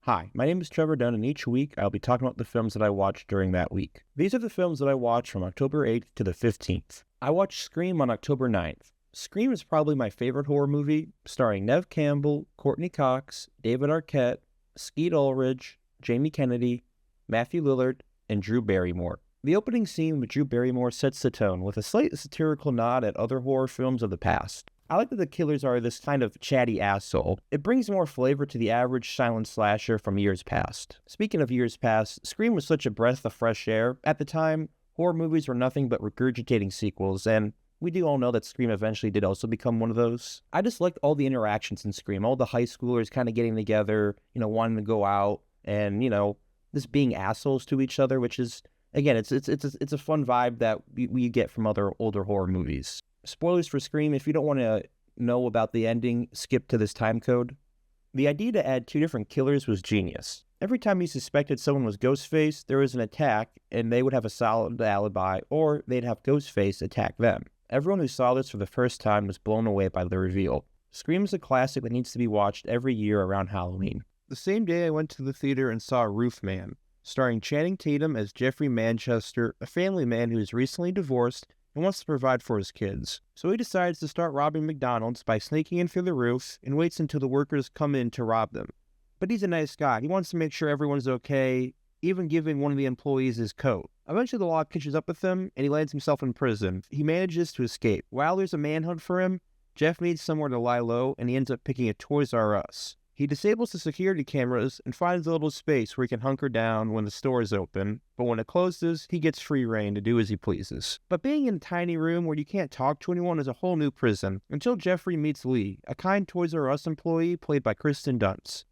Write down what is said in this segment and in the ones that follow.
Hi, my name is Trevor Dunn, and each week I'll be talking about the films that I watched during that week. These are the films that I watched from October 8th to the 15th. I watched Scream on October 9th. Scream is probably my favorite horror movie, starring Neve Campbell, Courtney Cox, David Arquette, Skeet Ulrich, Jamie Kennedy, Matthew Lillard, and Drew Barrymore. The opening scene with Drew Barrymore sets the tone with a slight satirical nod at other horror films of the past. I like that the killers are this kind of chatty asshole. It brings more flavor to the average silent slasher from years past. Speaking of years past, Scream was such a breath of fresh air. At the time, horror movies were nothing but regurgitating sequels, and we do all know that Scream eventually did also become one of those. I just liked all the interactions in Scream, all the high schoolers kind of getting together, wanting to go out, and, just being assholes to each other, which is, again, it's a fun vibe that we get from other older horror movies. Spoilers for Scream, if you don't want to know about the ending, skip to this time code. The idea to add two different killers was genius. Every time you suspected someone was Ghostface, there was an attack, and they would have a solid alibi, or they'd have Ghostface attack them. Everyone who saw this for the first time was blown away by the reveal. Scream is a classic that needs to be watched every year around Halloween. The same day I went to the theater and saw Roof Man, starring Channing Tatum as Jeffrey Manchester, a family man who is recently divorced and wants to provide for his kids. So he decides to start robbing McDonald's by sneaking in through the roof and waits until the workers come in to rob them. But he's a nice guy. He wants to make sure everyone's okay, even giving one of the employees his coat. Eventually the law catches up with him and he lands himself in prison. He manages to escape. While there's a manhunt for him, Jeff needs somewhere to lie low and he ends up picking a Toys R Us. He disables the security cameras and finds a little space where he can hunker down when the store is open, but when it closes, he gets free reign to do as he pleases. But being in a tiny room where you can't talk to anyone is a whole new prison, until Jeffrey meets Lee, a kind Toys R Us employee played by Kristen Dunst.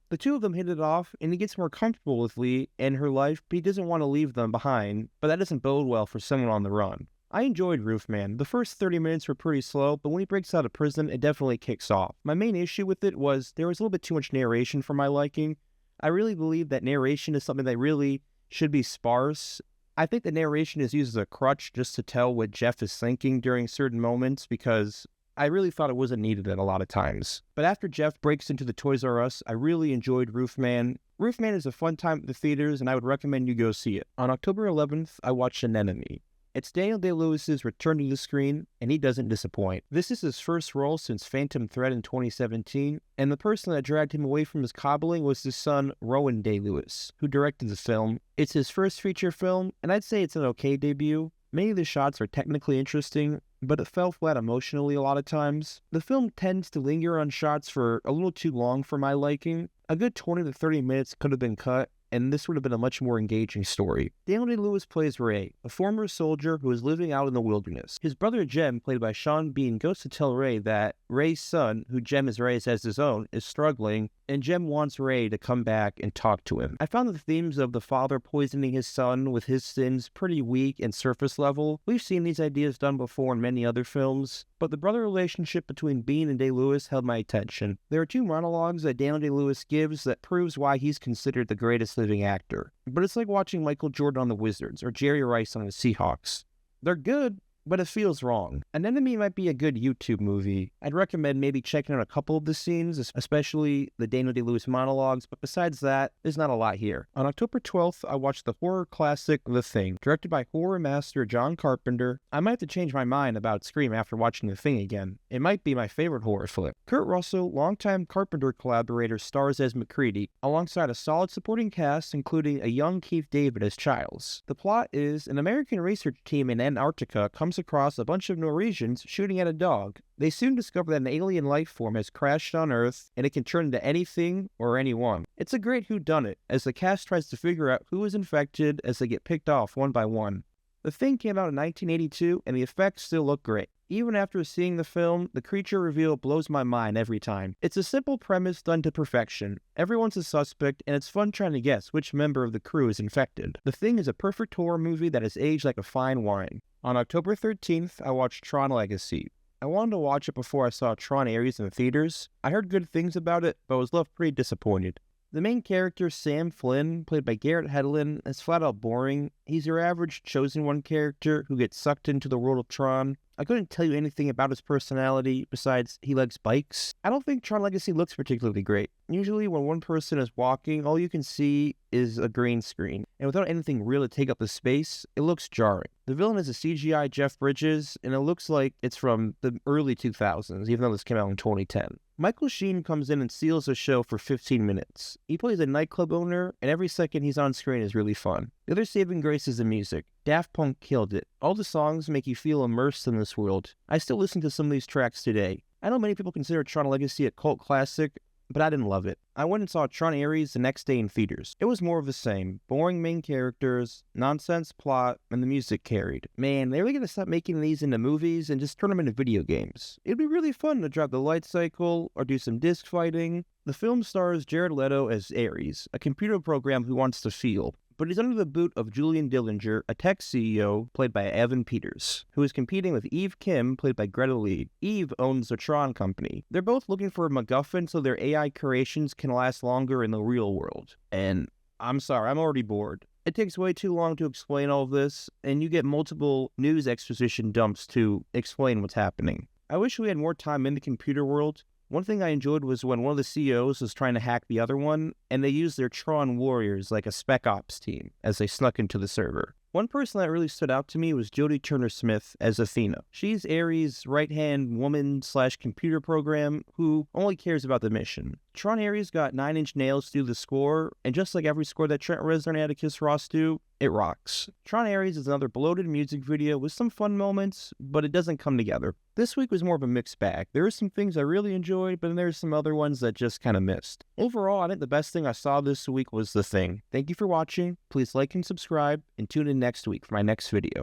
The two of them hit it off, and he gets more comfortable with Lee and her life, but he doesn't want to leave them behind, but that doesn't bode well for someone on the run. I enjoyed Roof Man. The first 30 minutes were pretty slow, but when he breaks out of prison, it definitely kicks off. My main issue with it was there was a little bit too much narration for my liking. I really believe that narration is something that really should be sparse. I think the narration is used as a crutch just to tell what Jeff is thinking during certain moments because I really thought it wasn't needed at a lot of times. But after Jeff breaks into the Toys R Us, I really enjoyed Roof Man. Roof Man is a fun time at the theaters, and I would recommend you go see it. On October 11th, I watched Anemone. It's Daniel Day-Lewis's return to the screen, and he doesn't disappoint. This is his first role since Phantom Thread in 2017, and the person that dragged him away from his cobbling was his son, Rowan Day-Lewis, who directed the film. It's his first feature film, and I'd say it's an okay debut. Many of the shots are technically interesting, but it fell flat emotionally a lot of times. The film tends to linger on shots for a little too long for my liking. A good 20 to 30 minutes could have been cut, and this would have been a much more engaging story. Daniel Day-Lewis plays Ray, a former soldier who is living out in the wilderness. His brother Jem, played by Sean Bean, goes to tell Ray that Ray's son, who Jem has raised as his own, is struggling, and Jem wants Ray to come back and talk to him. I found the themes of the father poisoning his son with his sins pretty weak and surface level. We've seen these ideas done before in many other films, but the brother relationship between Bean and Day-Lewis held my attention. There are two monologues that Daniel Day-Lewis gives that proves why he's considered the greatest living actor. But it's like watching Michael Jordan on the Wizards or Jerry Rice on the Seahawks. They're good, but it feels wrong. Anemone might be a good YouTube movie. I'd recommend maybe checking out a couple of the scenes, especially the Daniel Day-Lewis monologues, but besides that, there's not a lot here. On October 12th, I watched the horror classic The Thing, directed by horror master John Carpenter. I might have to change my mind about Scream after watching The Thing again. It might be my favorite horror flick. Kurt Russell, longtime Carpenter collaborator, stars as MacReady, alongside a solid supporting cast, including a young Keith David as Childs. The plot is an American research team in Antarctica comes across a bunch of Norwegians shooting at a dog. They soon discover that an alien life form has crashed on Earth, and it can turn into anything or anyone. It's a great whodunit, as the cast tries to figure out who is infected as they get picked off one by one. The Thing came out in 1982, and the effects still look great. Even after seeing the film, the creature reveal blows my mind every time. It's a simple premise done to perfection. Everyone's a suspect, and it's fun trying to guess which member of the crew is infected. The Thing is a perfect horror movie that has aged like a fine wine. On October 13th, I watched Tron Legacy. I wanted to watch it before I saw Tron Ares in the theaters. I heard good things about it, but was left pretty disappointed. The main character, Sam Flynn, played by Garrett Hedlund, is flat out boring. He's your average Chosen One character who gets sucked into the world of Tron, I couldn't tell you anything about his personality besides he likes bikes. I don't think Tron Legacy looks particularly great. Usually when one person is walking, all you can see is a green screen, and without anything real to take up the space, it looks jarring. The villain is a CGI Jeff Bridges, and it looks like it's from the early 2000s, even though this came out in 2010. Michael Sheen comes in and steals the show for 15 minutes. He plays a nightclub owner, and every second he's on screen is really fun. The other saving grace is the music. Daft Punk killed it. All the songs make you feel immersed in this world. I still listen to some of these tracks today. I know many people consider Tron Legacy a cult classic, but I didn't love it. I went and saw Tron Ares the next day in theaters. It was more of the same. Boring main characters, nonsense plot, and the music carried. Man, they're really gonna stop making these into movies and just turn them into video games. It'd be really fun to drop the light cycle or do some disc fighting. The film stars Jared Leto as Ares, a computer program who wants to feel. But he's under the boot of Julian Dillinger, a tech CEO played by Evan Peters, who is competing with Eve Kim, played by Greta Lee. Eve owns the Tron company. They're both looking for a MacGuffin so their AI creations can last longer in the real world. And I'm sorry, I'm already bored. It takes way too long to explain all of this, and you get multiple news exposition dumps to explain what's happening. I wish we had more time in the computer world. One thing I enjoyed was when one of the CEOs was trying to hack the other one, and they used their Tron warriors like a spec ops team as they snuck into the server. One person that really stood out to me was Jodie Turner-Smith as Athena. She's Ares' right-hand woman/computer program who only cares about the mission. Tron Ares got 9 Inch Nails to do the score, and just like every score that Trent Reznor and Atticus Ross do, it rocks. Tron Ares is another bloated music video with some fun moments, but it doesn't come together. This week was more of a mixed bag. There were some things I really enjoyed, but then there's some other ones that just kind of missed. Overall, I think the best thing I saw this week was The Thing. Thank you for watching. Please like and subscribe, and tune in next week for my next video.